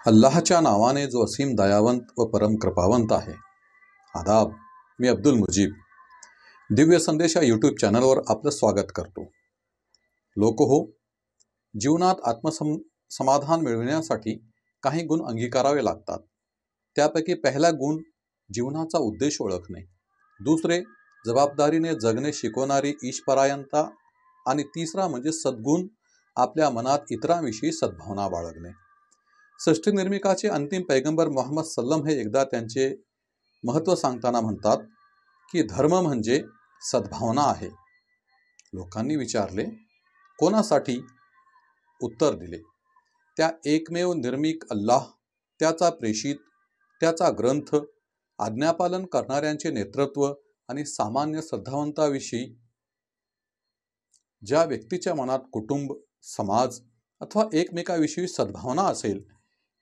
अल्लाहच्या नावाने जो असीम दयावंत व परम कृपावंत आहे. आदाब, मी अब्दुल मुजीब दिव्य संदेश या यूट्यूब चॅनलवर आपलं स्वागत करतो. लोक हो, जीवनात समाधान मिळविण्यासाठी काही गुण अंगीकारावे लागतात. त्यापैकी पहिला गुण जीवनाचा उद्देश ओळखणे, दुसरे जबाबदारीने जगणे शिकवणारी ईशपरायणता आणि तिसरा म्हणजे सद्गुण आपल्या मनात इतरांविषयी सद्भावना बाळगणे. सृष्टीनिर्मिकाचे अंतिम पैगंबर मोहम्मद सल्लम हे एकदा त्यांचे महत्त्व सांगताना म्हणतात की धर्म म्हणजे सद्भावना आहे. लोकांनी विचारले, कोणासाठी? उत्तर दिले, त्या एकमेव निर्मिक अल्लाह, त्याचा प्रेषित, त्याचा ग्रंथ, आज्ञापालन करणाऱ्यांचे नेतृत्व आणि सामान्य श्रद्धावंताविषयी. ज्या व्यक्तीच्या मनात कुटुंब, समाज अथवा एकमेकाविषयी सद्भावना असेल,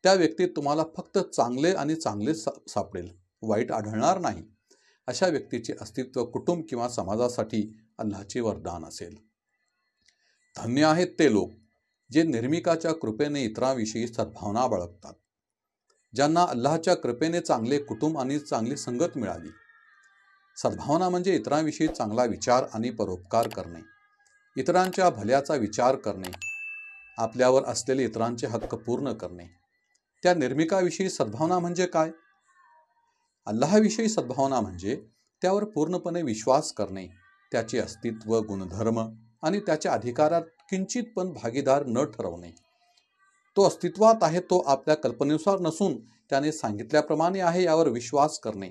त्या व्यक्तीत तुम्हाला फक्त चांगले आणि चांगले सापडेल, वाईट आढळणार नाही. अशा व्यक्तीचे अस्तित्व कुटुंब किंवा समाजासाठी अल्लाहचे वरदान असेल. धन्य आहेत ते लोक जे निर्मिकाच्या कृपेने इतरांविषयी सद्भावना बाळगतात, ज्यांना अल्लाहच्या कृपेने चांगले कुटुंब आणि चांगली संगत मिळाली. सद्भावना म्हणजे इतरांविषयी चांगला विचार आणि परोपकार करणे, इतरांच्या भल्याचा विचार करणे, आपल्यावर असलेले इतरांचे हक्क पूर्ण करणे. त्या निर्मिकाविषयी सद्भावना म्हणजे काय? अल्लाहविषयी सद्भावना म्हणजे त्यावर पूर्णपणे विश्वास करणे, त्याचे अस्तित्व, गुणधर्म आणि त्याच्या अधिकारात किंचित पण भागीदार न ठरवणे. तो अस्तित्वात आहे, तो आपल्या कल्पनेनुसार नसून त्याने सांगितल्याप्रमाणे आहे यावर विश्वास करणे,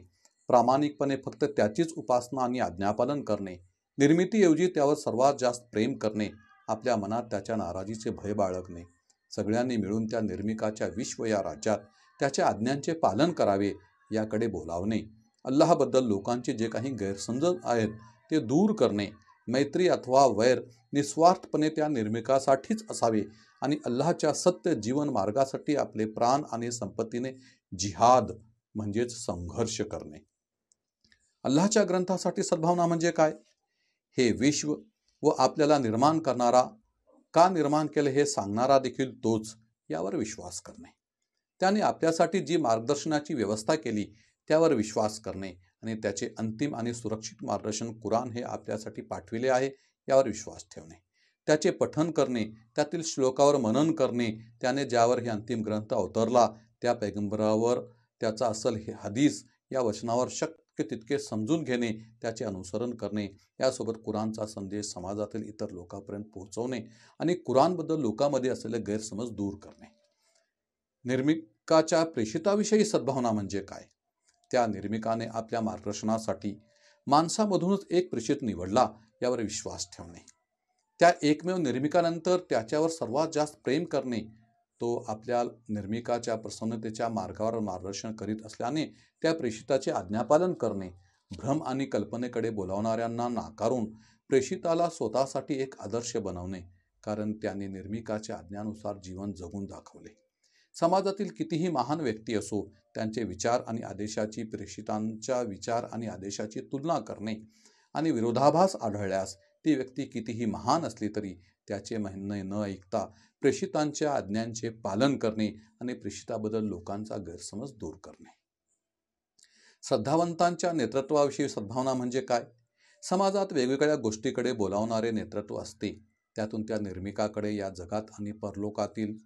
प्रामाणिकपणे फक्त त्याचीच उपासना आणि आज्ञापालन करणे, निर्मितीऐवजी त्यावर सर्वात जास्त प्रेम करणे, आपल्या मनात त्याच्या नाराजीचे भय बाळगणे, सगळ्यांनी मिळून त्या निर्मिकाच्या विश्व या राज्यात त्याच्या आज्ञांचे पालन करावे याकडे बोलावणे, अल्लाहबद्दल लोकांचे जे काही गैरसमज आहेत ते दूर करणे, मैत्री अथवा वैर निस्वार्थपणे त्या निर्मिकासाठीच असावे आणि अल्लाहच्या सत्य जीवन मार्गासाठी आपले प्राण आणि संपत्तीने जिहाद म्हणजेच संघर्ष करणे. अल्लाहच्या ग्रंथासाठी सद्भावना म्हणजे काय? हे विश्व व आपल्याला निर्माण करणारा, का निर्माण केले हे सांगणारा देखील तोच, यावर विश्वास करणे. त्याने आपल्यासाठी जी मार्गदर्शनाची व्यवस्था केली त्यावर विश्वास करणे आणि त्याचे अंतिम आणि सुरक्षित मार्गदर्शन कुराण हे आपल्यासाठी पाठविले आहे यावर विश्वास ठेवणे. त्याचे पठण करणे, त्यातील श्लोकावर मनन करणे, त्याने ज्यावर हे अंतिम ग्रंथ अवतरला त्या पैगंबरावर, त्याचा असल हे हदीस या वचनावर शक्य तितके समजून घेणे, त्याचे अनुसरण करणे, यासोबत कुराणचा संदेश समाजातील इतर लोकांपर्यंत पोहोचवणे आणि कुराणबद्दल लोकांमध्ये असलेले गैरसमज दूर करणे. निर्मिकाच्या प्रेषिताविषयी सद्भावना म्हणजे काय? त्या निर्मिकाने आपल्या मार्गदर्शनासाठी माणसामधूनच एक प्रेषित निवडला यावर विश्वास ठेवणे. त्या एकमेव निर्मिकानंतर त्याच्यावर सर्वात जास्त प्रेम करणे. तो आपल्या निर्मिकाच्या प्रसन्नतेच्या मार्गावर मार्गदर्शन करीत असल्याने त्या प्रेषिताचे आज्ञापालन करणे. भ्रम आणि कल्पनेकडे बोलावणाऱ्यांना नाकारून प्रेषिताला स्वतःसाठी एक आदर्श बनवणे, कारण त्याने निर्मिकाच्या आज्ञानुसार जीवन जगून दाखवले. समाजातील कितीही महान व्यक्ती असो, त्यांचे विचार आणि आदेशाची प्रेषितांच्या विचार आणि आदेशाची तुलना करणे आणि विरोधाभास आढळल्यास ती व्यक्ती कितीही महान असली तरी त्याचे म्हणणे न ऐकता प्रेषितांच्या आज्ञांचे पालन करणे आणि प्रेषिताबद्दल लोकांचा गैरसमज दूर करणे. श्रद्धावंतांच्या नेतृत्वाविषयी सद्भावना म्हणजे काय? समाजात वेगवेगळ्या गोष्टीकडे बोलावणारे नेतृत्व असते. त्यातून त्या निर्मिकाकडे, या जगात आणि परलोकातील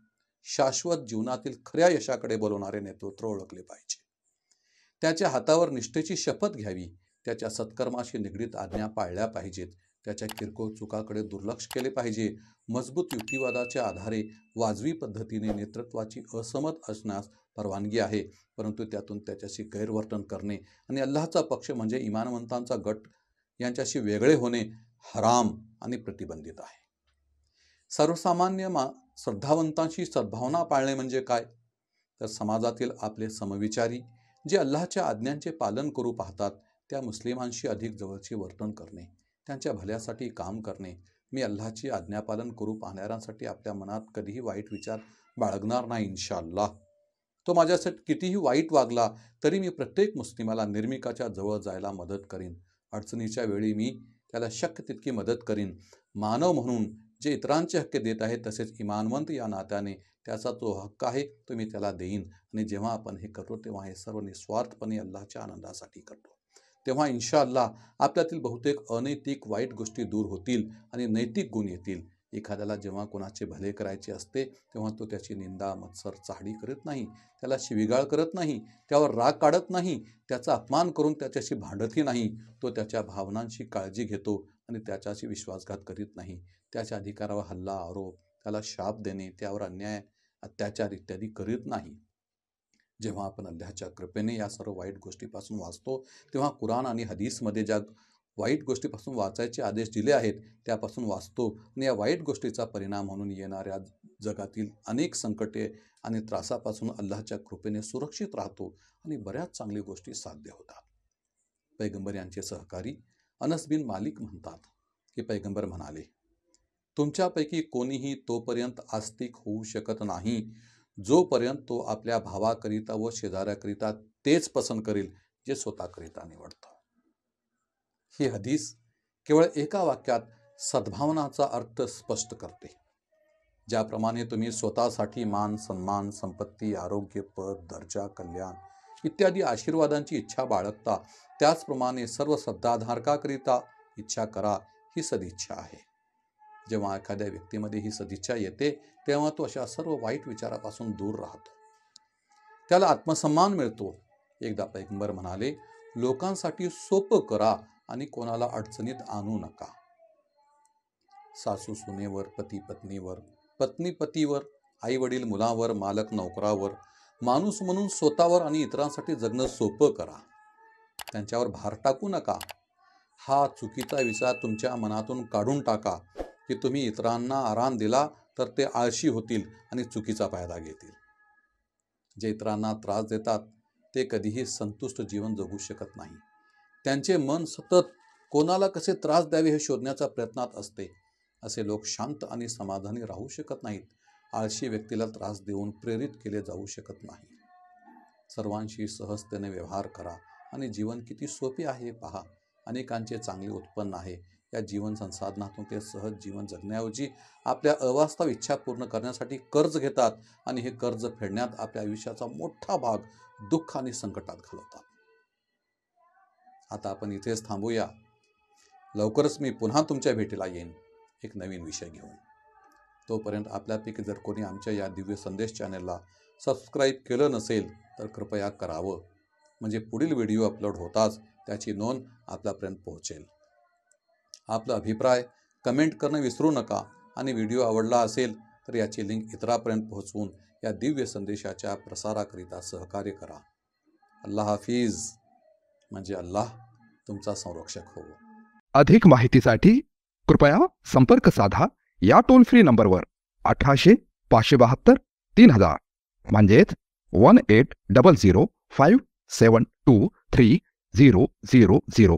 शाश्वत जीवनातील खऱ्या यशाकडे बोलवणारे नेतृत्व ओळखले पाहिजे. त्याच्या हातावर निष्ठेची शपथ घ्यावी, त्याच्या सत्कर्माशी निगडीत आज्ञा पाळल्या पाहिजेत, त्याच्या किरकोळ चुकाकडे दुर्लक्ष केले पाहिजे. मजबूत युक्तिवादाच्या आधारे वाजवी पद्धतीने नेतृत्वाची असमत असण्यास परवानगी आहे, परंतु त्यातून त्याच्याशी गैरवर्तन करणे आणि अल्लाहचा पक्ष म्हणजे इमानवंतांचा गट यांच्याशी वेगळे होणे हराम आणि प्रतिबंधित आहे. सर्वसामान्य श्रद्धावंतांशी सद्भावना पाळणे म्हणजे काय? तर समाजातील आपले समविचारी जे अल्लाहच्या आज्ञांचे पालन करू पाहतात त्या मुस्लिमांशी अधिक जवळचे वर्तन करणे, त्यांच्या भल्यासाठी काम करणे. मी अल्लाहची आज्ञापालन करू पाहणाऱ्यांसाठी आपल्या मनात कधीही वाईट विचार बाळगणार नाही. इन्शाअल्लाह तो माझ्यासाठी कितीही वाईट वागला तरी मी प्रत्येक मुस्लिमाला निर्मिकाच्या जवळ जायला मदत करीन. अडचणीच्या वेळी मी त्याला शक्य तितकी मदत करीन. मानव म्हणून जे इतरांचे हक्क देत आहेत, तसेच इमानवंत या नात्याने त्याचा जो हक्क आहे तो मी त्याला देईन. आणि जेव्हा आपण हे करतो तेव्हा हे सर्व निस्वार्थपणे अल्लाहच्या आनंदासाठी करतो. तेव्हा इन्शाअल्लाह आपल्यातील बहुतेक अनैतिक वाईट गोष्टी दूर होतील आणि नैतिक गुण येतील. एखाद्याला जेव्हा कोणाचे भले करायचे असते तेव्हा तो त्याची निंदा, मत्सर, चाहडी करत नाही, त्याला शिवीगाळ करत नाही, त्यावर राग काढत नाही, त्याचा अपमान करून त्याच्याशी भांडतही नाही. तो त्याच्या भावनांची काळजी घेतो आणि त्याच्याशी विश्वासघात करीत नाही. त्याच्या अधिकारावर हल्ला, आरोप, त्याला शाप देणे, त्यावर अन्याय, अत्याचार इत्यादी करीत नाही. जेव्हा आपण अल्लाहच्या कृपेने या सर्व वाईट गोष्टीपासून वाचतो तेव्हा कुराण आणि हदीसमध्ये ज्या वाईट गोष्टीपासून वाचायचे आदेश दिले आहेत त्यापासून वाचतो आणि या वाईट गोष्टीचा परिणाम म्हणून येणाऱ्या जगातील अनेक संकटे आणि त्रासापासून अल्लाहच्या कृपेने सुरक्षित राहतो आणि बऱ्याच चांगल्या गोष्टी साध्य होतात. पैगंबर यांचे सहकारी अनस बिन मालिक म्हणतात की पैगंबर म्हणाले, तुमच्यापैकी कोणीही तोपर्यंत आस्तिक होऊ शकत नाही जोपर्यंत तो आपल्या भावाकरिता व शेजाऱ्याकरिता तेच पसंत करेल जे स्वतःकरिता निवडतो. ही हदीस केवळ एका वाक्यात सद्भावनाचा अर्थ स्पष्ट करते. ज्याप्रमाणे तुम्ही स्वतःसाठी मान, सन्मान, संपत्ती, आरोग्य, पद, दर्जा, कल्याण इत्यादी आशीर्वादांची इच्छा बाळगता, त्याचप्रमाणे सर्व सद्धाधारकाकरिता इच्छा करा, ही सदिच्छा आहे. जेव्हा एखाद्या व्यक्तीमध्ये ही सदिच्छा येते तेव्हा तो अशा सर्व वाईट विचारापासून दूर राहतो, त्याला आत्मसन्मान मिळतो. एकदा पैगंबर म्हणाले, लोकांसाठी सोपं करा आणि कोणाला अडचणीत आणू नका. सासू सुनेवर, पती पत्नीवर, पत्नी पतीवर, आई वडील मुलावर, मालक नोकरावर, माणूस म्हणून स्वतःवर आणि इतरांसाठी जगणं सोपं करा. त्यांच्यावर भार टाकू नका. हा चुकीचा विचार तुमच्या मनातून काढून टाका की तुम्ही इतरांना आराम दिला तर ते आळशी होतील आणि चुकीचा फायदा घेतील. जे इतरांना त्रास देतात ते कधीही संतुष्ट जीवन जगू शकत नाही. त्यांचे मन सतत कोणाला कसे त्रास द्यावे हे शोधण्याच्या प्रयत्नात असते. असे लोक शांत आणि समाधानी राहू शकत नाहीत. आळशी व्यक्तीला त्रास देऊन प्रेरित केले जाऊ शकत नाही. सर्वांशी सहजतेने व्यवहार करा आणि जीवन किती सोपे आहे पहा. अनेकांचे चांगले उत्पन्न आहे. या जीवन संसाधनातून ते सहज जीवन जगण्याऐवजी आपल्या अवास्तव इच्छा पूर्ण करण्यासाठी कर्ज घेतात आणि हे कर्ज फेडण्यात आपल्या आयुष्याचा मोठा भाग दुःख आणि संकटात घालवतात. आता आपण इथेच थांबूया. लवकरच मी पुन्हा तुमच्या भेटीला येईन एक नवीन विषय घेऊन. तोपर्यंत आपल्यापैकी जर कोणी आमच्या या दिव्य संदेश चॅनलला सबस्क्राईब केलं नसेल तर कृपया करावं, म्हणजे पुढील व्हिडिओ अपलोड होताच त्याची नोंद आपल्यापर्यंत पोहोचेल. आपला अभिप्राय कमेंट करणं विसरू नका आणि व्हिडिओ आवडला असेल तर याची लिंक इतरांपर्यंत पोहोचवून या दिव्य संदेशाच्या प्रसाराकरिता सहकार्य करा. अल्लाह हाफिज, म्हणजे अल्लाह तुमचा संरक्षक हो. अधिक माहितीसाठी कृपया संपर्क साधा या टोल फ्री नंबरवर 1800 572 3000 म्हणजेच 1800 572 3000.